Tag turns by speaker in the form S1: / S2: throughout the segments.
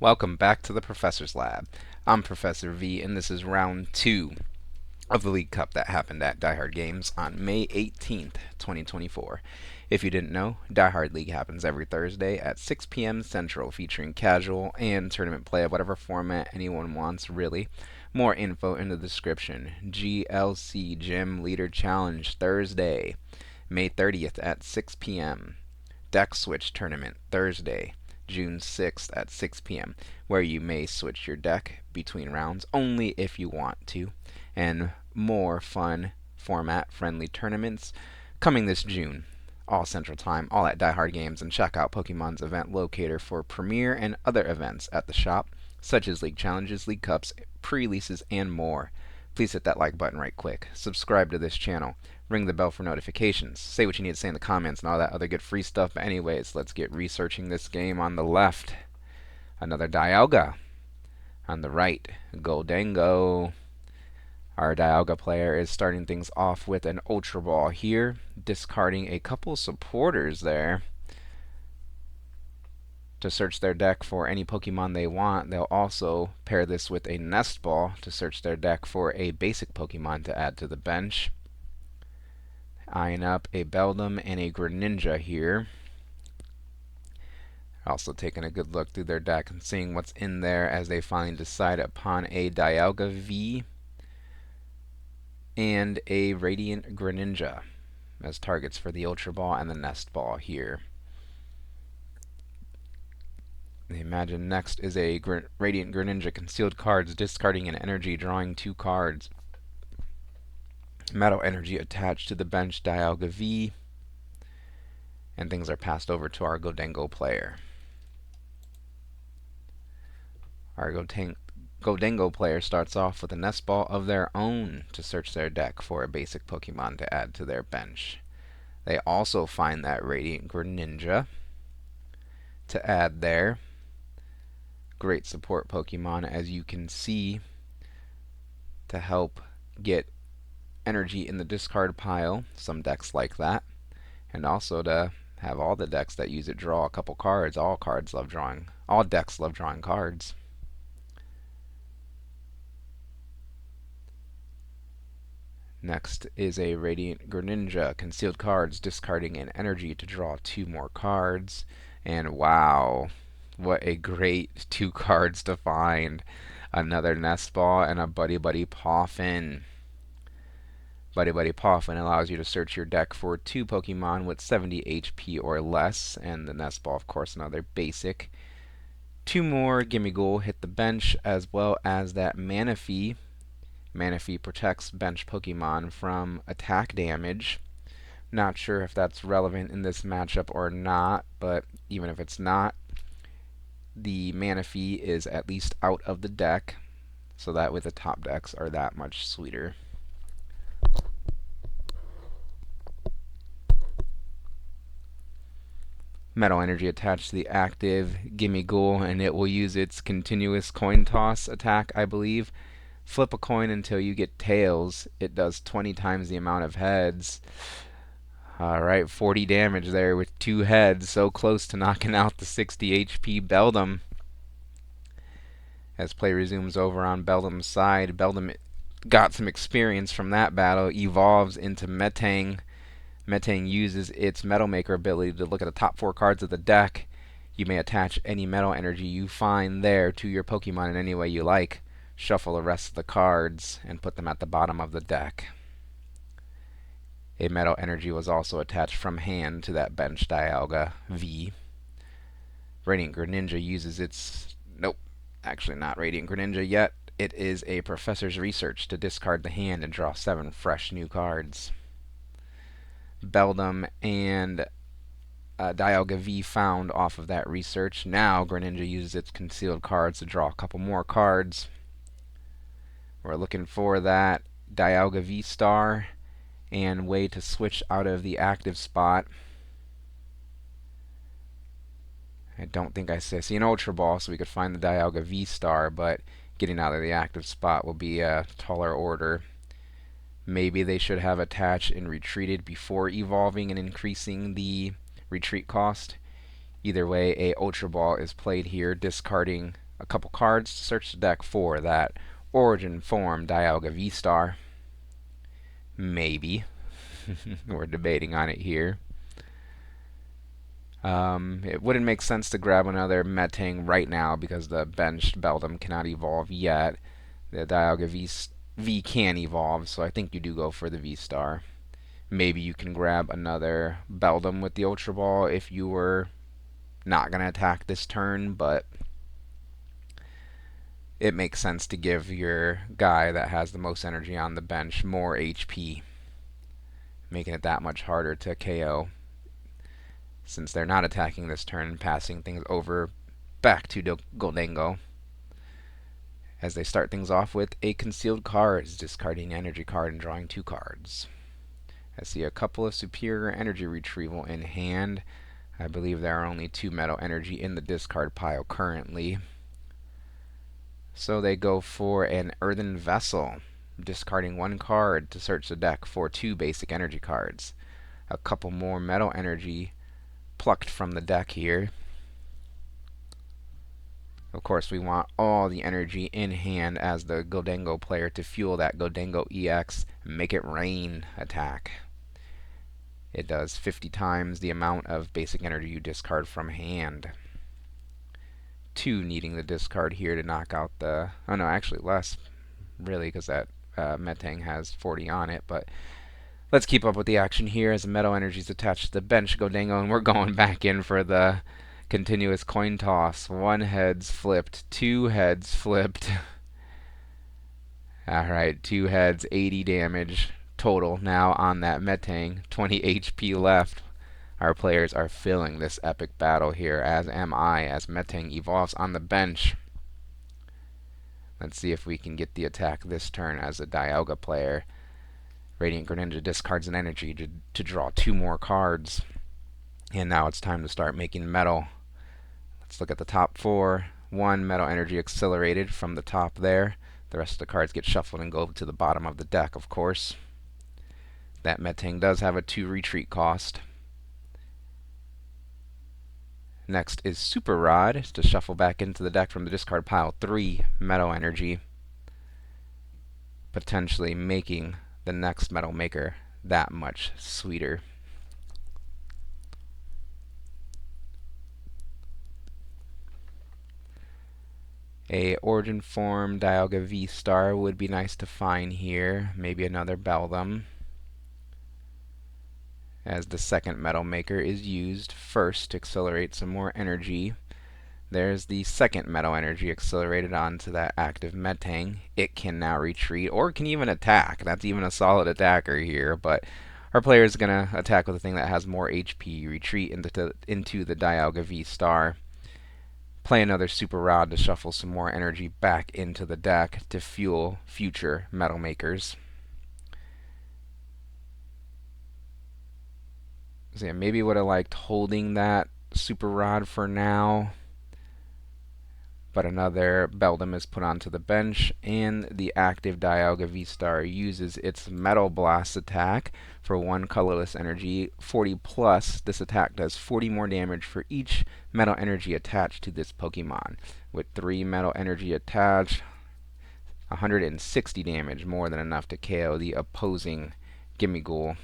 S1: Welcome back to the Professor's Lab. I'm Professor V, and this is round 2 of the League Cup that happened at Die Hard Games on May 18th, 2024. If you didn't know, Die Hard League happens every Thursday at 6 p.m. Central, featuring casual and tournament play of whatever format anyone wants, really. More info in the description. GLC Gym Leader Challenge Thursday, May 30th at 6 p.m. Deck Switch Tournament Thursday, June 6th at 6 p.m., where you may switch your deck between rounds only if you want to, and more fun, format friendly tournaments coming this June. All Central Time, all at Die Hard Games, and check out Pokemon's event locator for premiere and other events at the shop, such as League Challenges, League Cups, pre-releases, and more. Please hit that like button right quick. Subscribe to this channel. Ring the bell for notifications. Say what you need to say in the comments and all that other good free stuff. But anyways, let's get researching this game. On the left, another Dialga. On the right, Gholdengo. Our Dialga player is starting things off with an Ultra Ball here, discarding a couple supporters there to search their deck for any Pokemon they want. They'll also pair this with a Nest Ball to search their deck for a basic Pokemon to add to the bench. Eyeing up a Beldum and a Greninja here. Also taking a good look through their deck and seeing what's in there as they finally decide upon a Dialga V and a Radiant Greninja as targets for the Ultra Ball and the Nest Ball here. They imagine next is a Radiant Greninja concealed cards, discarding an energy, drawing 2 cards. Metal energy attached to the bench Dialga V, and things are passed over to our Gholdengo player. Our Gholdengo player starts off with a Nest Ball of their own to search their deck for a basic Pokemon to add to their bench. They also find that Radiant Greninja to add there. Great support Pokemon, as you can see, to help get energy in the discard pile. Some decks like that. And also to have all the decks that use it draw a couple cards. All decks love drawing cards. Next is a Radiant Greninja, concealed cards, discarding an energy to draw 2 more cards. And wow, what a great 2 cards to find. Another Nest Ball and a Buddy Buddy Poffin. Buddy Buddy Poffin allows you to search your deck for 2 Pokemon with 70 HP or less, and the Nest Ball, of course, another basic. 2 more Gimmighoul hit the bench, as well as that Manaphy. Manaphy protects bench Pokemon from attack damage. Not sure if that's relevant in this matchup or not, but even if it's not, the Manaphy is at least out of the deck, so that way the top decks are that much sweeter. Metal energy attached to the active Gimmighoul, and it will use its continuous coin toss attack, I believe. Flip a coin until you get tails. It does 20 times the amount of heads. Alright, 40 damage there with 2 heads. So close to knocking out the 60 HP Beldum. As play resumes over on Beldum's side, Beldum got some experience from that battle, evolves into Metang. Metang uses its Metal Maker ability to look at the top 4 cards of the deck. You may attach any metal energy you find there to your Pokemon in any way you like. Shuffle the rest of the cards and put them at the bottom of the deck. A metal energy was also attached from hand to that bench Dialga V. Radiant Greninja uses its... Nope, actually not Radiant Greninja yet. It is a Professor's Research to discard the hand and draw 7 fresh new cards. Beldum and Dialga V found off of that research. Now Greninja uses its concealed cards to draw a couple more cards. We're looking for that Dialga V star and way to switch out of the active spot. I don't think I see an Ultra Ball, so we could find the Dialga V star, but getting out of the active spot will be a taller order. Maybe they should have attached and retreated before evolving and increasing the retreat cost. Either way, a Ultra Ball is played here, discarding a couple cards to search the deck for that Origin Form Dialga V-Star. Maybe. We're debating on it here. It wouldn't make sense to grab another Metang right now because the benched Beldum cannot evolve yet. The Dialga V can evolve, so I think you do go for the V-Star. Maybe you can grab another Beldum with the Ultra Ball if you were not going to attack this turn, but it makes sense to give your guy that has the most energy on the bench more HP, making it that much harder to KO since they're not attacking this turn, passing things over back to Gholdengo as they start things off with a concealed cards, discarding an energy card and drawing 2 cards. I see a couple of superior energy retrieval in hand. I believe there are only 2 metal energy in the discard pile currently. So they go for an earthen vessel, discarding 1 card to search the deck for 2 basic energy cards. A couple more metal energy plucked from the deck here. Of course, we want all the energy in hand as the Gholdengo player to fuel that Gholdengo EX Make It Rain attack. It does 50 times the amount of basic energy you discard from hand. 2 needing the discard here to knock out the... Oh no, actually less, really, because that Metang has 40 on it, but let's keep up with the action here as the metal energy is attached to the bench Gholdengo, and we're going back in for the continuous coin toss. 1 heads flipped, 2 heads flipped. Alright, 2 heads, 80 damage total now on that Metang, 20 HP left. Our players are feeling this epic battle here, as am I, as Metang evolves on the bench. Let's see if we can get the attack this turn as a Dialga player. Radiant Greninja discards an energy to draw 2 more cards. And now it's time to start making metal. Let's look at the top 4. 1 metal energy accelerated from the top there. The rest of the cards get shuffled and go to the bottom of the deck, of course. That Metang does have a 2 retreat cost. Next is Super Rod to shuffle back into the deck from the discard pile 3 metal energy, potentially making the next Metal Maker that much sweeter. A Origin Form Dialga V-Star would be nice to find here. Maybe another Beldum, as the second Metal Maker is used first to accelerate some more energy. There's the second metal energy accelerated onto that active Metang. It can now retreat, or can even attack. That's even a solid attacker here, but our player is going to attack with a thing that has more HP, retreat into the Dialga V-Star. Play another Super Rod to shuffle some more energy back into the deck to fuel future Metal Makers. So yeah, maybe would have liked holding that Super Rod for now, but another Beldum is put onto the bench, and the active Dialga V-Star uses its Metal Blast attack for 1 colorless energy, 40 plus. This attack does 40 more damage for each metal energy attached to this Pokemon. With 3 metal energy attached, 160 damage, more than enough to KO the opposing Gimmighoul.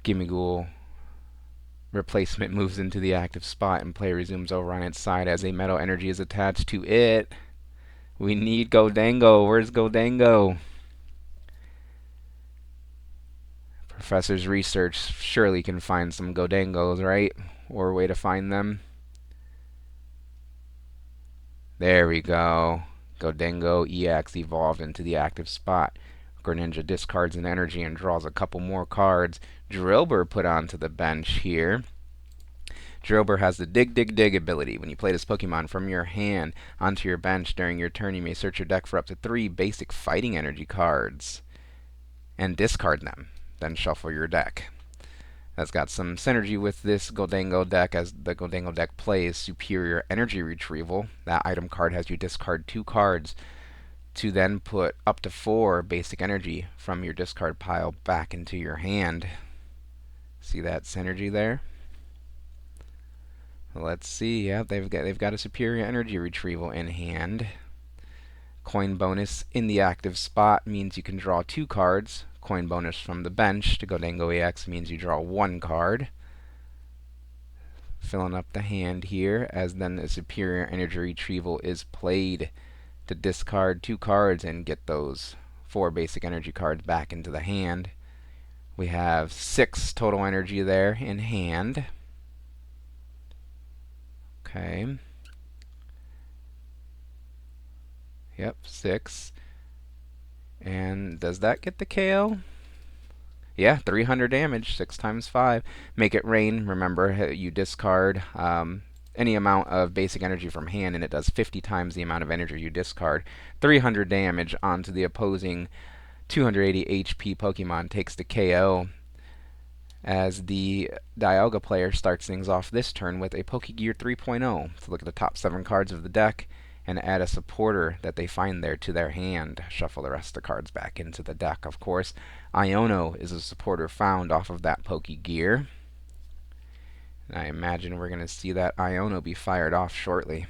S1: Gimmighoul replacement moves into the active spot, and play resumes over on its side as a metal energy is attached to it. We need Gholdengo. Where's Gholdengo? Professor's research surely can find some Gholdengos, right? Or a way to find them. There we go. Gholdengo EX evolved into the active spot. Greninja discards an energy and draws a couple more cards. Drillbur put onto the bench here. Drillbur has the Dig Dig Dig ability. When you play this Pokemon from your hand onto your bench during your turn, you may search your deck for up to 3 basic fighting energy cards and discard them. Then shuffle your deck. That's got some synergy with this Gholdengo deck, as the Gholdengo deck plays Superior Energy Retrieval. That item card has you discard 2 cards to then put up to 4 basic energy from your discard pile back into your hand. See that synergy there? Let's see. Yeah, they've got a superior energy retrieval in hand. Coin bonus in the active spot means you can draw 2 cards. Coin bonus from the bench to Gholdengo EX means you draw 1 card. Filling up the hand here, as then the superior energy retrieval is played to discard 2 cards and get those 4 basic energy cards back into the hand. We have 6 total energy there in hand. Okay. Yep, 6. And does that get the KO? Yeah, 300 damage, 6 times 5. Make it rain. Remember, you discard any amount of basic energy from hand, and it does 50 times the amount of energy you discard. 300 damage onto the opposing 280 HP Pokemon takes the KO, as the Dialga player starts things off this turn with a Pokegear 3.0. So look at the top 7 cards of the deck and add a supporter that they find there to their hand. Shuffle the rest of the cards back into the deck, of course. Iono is a supporter found off of that Pokegear. And I imagine we're going to see that Iono be fired off shortly.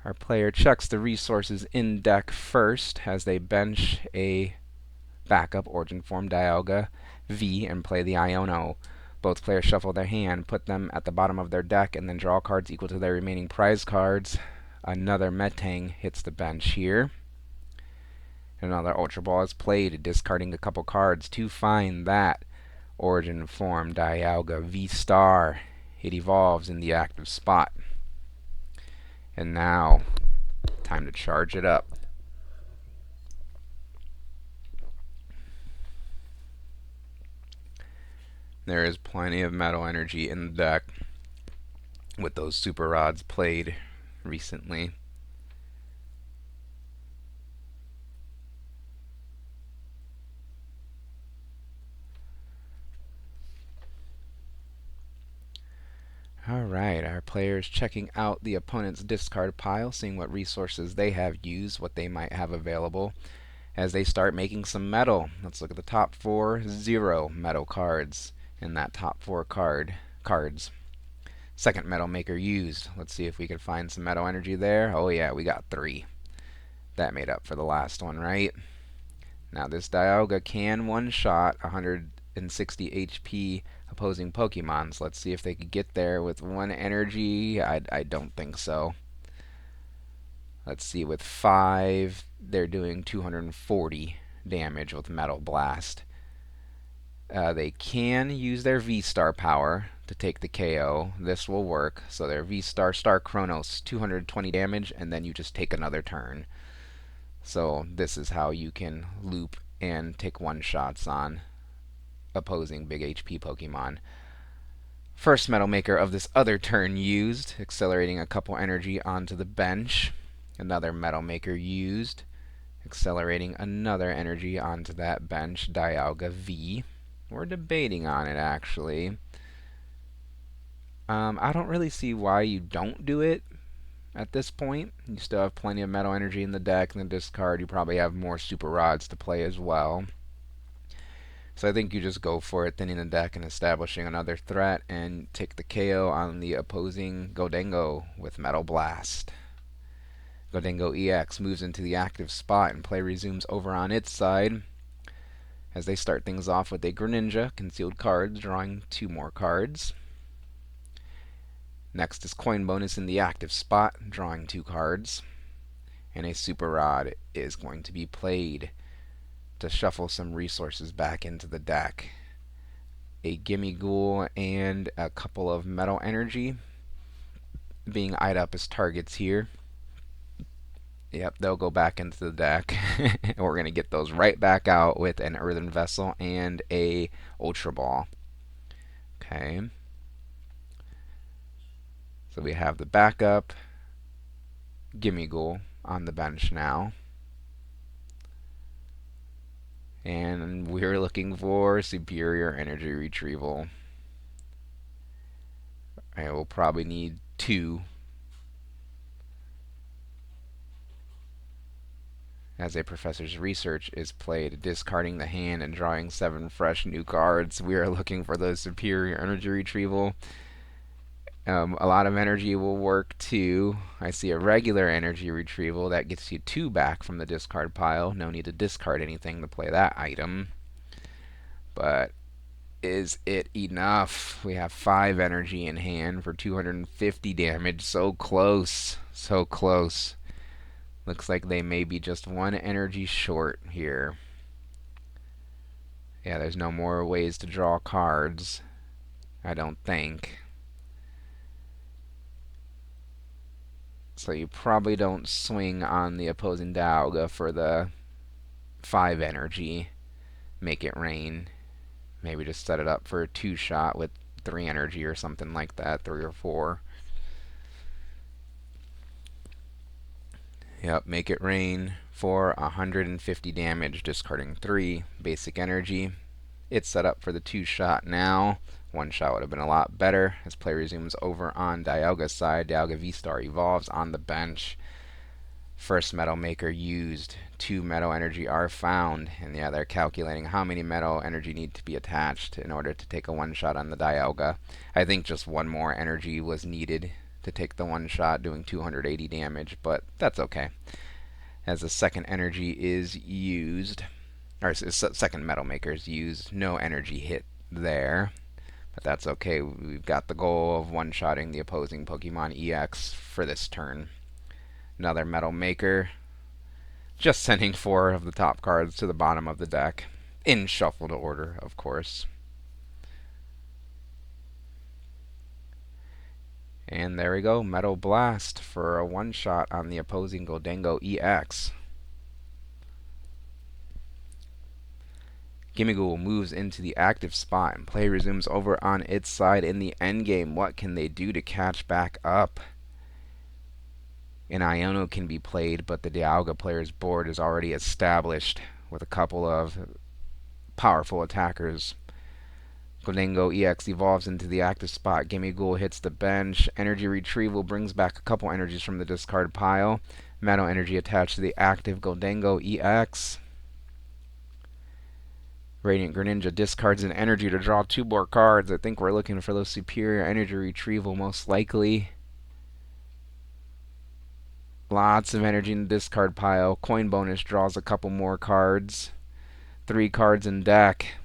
S1: Our player checks the resources in deck first as they bench a backup Origin Form Dialga V and play the Iono. Both players shuffle their hand, put them at the bottom of their deck, and then draw cards equal to their remaining prize cards. Another Metang hits the bench here. Another Ultra Ball is played, discarding a couple cards to find that Origin Form Dialga V-Star. It evolves in the active spot. And now, time to charge it up. There is plenty of metal energy in the deck with those super rods played recently. Alright, our players checking out the opponent's discard pile, seeing what resources they have used, what they might have available, as they start making some metal. Let's look at the top 4. 0 metal cards in that top 4 cards. Second metal maker used. Let's see if we can find some metal energy there. Oh yeah, we got 3. That made up for the last one, right? Now this Dialga can one-shot 160 HP opposing Pokemon. So let's see if they could get there with 1 energy. I don't think so. Let's see, with 5, they're doing 240 damage with Metal Blast. They can use their V-Star power to take the KO. This will work. So their V-Star Star Chronos, 220 damage, and then you just take another turn. So this is how you can loop and take one-shots on opposing big HP Pokemon. First Metal Maker of this other turn used, accelerating a couple energy onto the bench. Another Metal Maker used, accelerating another energy onto that bench. Dialga V. We're debating on it, actually. I don't really see why you don't do it at this point. You still have plenty of metal energy in the deck. In the discard, you probably have more super rods to play as well. So I think you just go for it, thinning the deck and establishing another threat, and take the KO on the opposing Gholdengo with Metal Blast. Gholdengo EX moves into the active spot, and play resumes over on its side, as they start things off with a Greninja, concealed cards, drawing 2 more cards. Next is coin bonus in the active spot, drawing 2 cards. And a Super Rod is going to be played to shuffle some resources back into the deck. A Gimme Ghoul and a couple of Metal Energy being eyed up as targets here. Yep, they'll go back into the deck. We're going to get those right back out with an Earthen Vessel and a Ultra Ball. Okay. So we have the backup Gimme Ghoul on the bench now. And we're looking for superior energy retrieval. I will probably need 2 As a professor's research is played, discarding the hand and drawing 7 fresh new cards. We are looking for those superior energy retrieval. A lot of energy will work too. I see a regular energy retrieval that gets you 2 back from the discard pile. No need to discard anything to play that item. But is it enough? We have 5 energy in hand for 250 damage. So close. So close. Looks like they may be just 1 energy short here. Yeah, there's no more ways to draw cards, I don't think. So you probably don't swing on the opposing Dialga for the 5 energy. Make it rain. Maybe just set it up for a 2-shot with 3 energy or something like that, 3 or 4. Yep, make it rain for 150 damage, discarding 3 basic energy. It's set up for the 2-shot now. 1-shot would have been a lot better. As play resumes over on Dialga's side, Dialga V-Star evolves on the bench. First metal maker used. 2 metal energy are found. And yeah, they're calculating how many metal energy need to be attached in order to take a 1-shot on the Dialga. I think just 1 more energy was needed to take the 1-shot, doing 280 damage, but that's okay. As the second energy is used, or second metal maker is used, no energy hit there. But that's okay. We've got the goal of 1-shotting the opposing Pokemon EX for this turn. Another metal maker. Just sending 4 of the top cards to the bottom of the deck. In shuffled order, of course. And there we go. Metal Blast for a 1-shot on the opposing Gholdengo EX. Gimmighoul moves into the active spot and play resumes over on its side in the endgame. What can they do to catch back up? An Iono can be played, but the Dialga player's board is already established with a couple of powerful attackers. Gholdengo EX evolves into the active spot. Gimmighoul hits the bench. Energy retrieval brings back a couple energies from the discard pile. Metal energy attached to the active Gholdengo EX. Radiant Greninja discards an energy to draw 2 more cards. I think we're looking for those superior energy retrieval most likely. Lots of energy in the discard pile. Coin bonus draws a couple more cards. 3 cards in deck.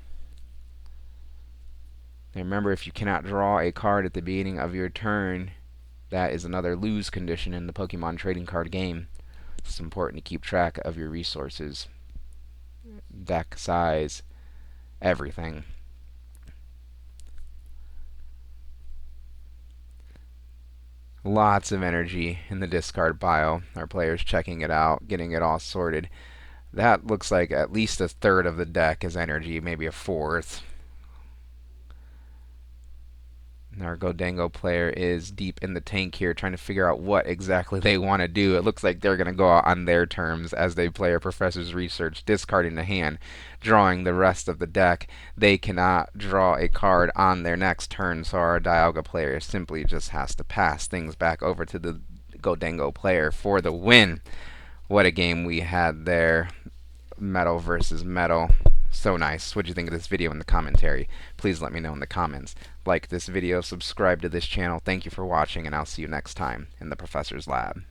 S1: And remember, if you cannot draw a card at the beginning of your turn, that is another lose condition in the Pokemon trading card game. It's important to keep track of your resources, deck size, everything. Lots of energy in the discard pile. Our players checking it out, getting it all sorted. That looks like at least a third of the deck is energy, maybe a fourth. Our Gholdengo player is deep in the tank here, trying to figure out what exactly they want to do. It looks like they're going to go out on their terms as they play a professor's research, discarding the hand, drawing the rest of the deck. They cannot draw a card on their next turn, so our Dialga player simply just has to pass things back over to the Gholdengo player for the win. What a game we had there. Metal versus metal. So nice. What do you think of this video in the commentary? Please let me know in the comments. Like this video, subscribe to this channel. Thank you for watching, and I'll see you next time in the Professor's Lab.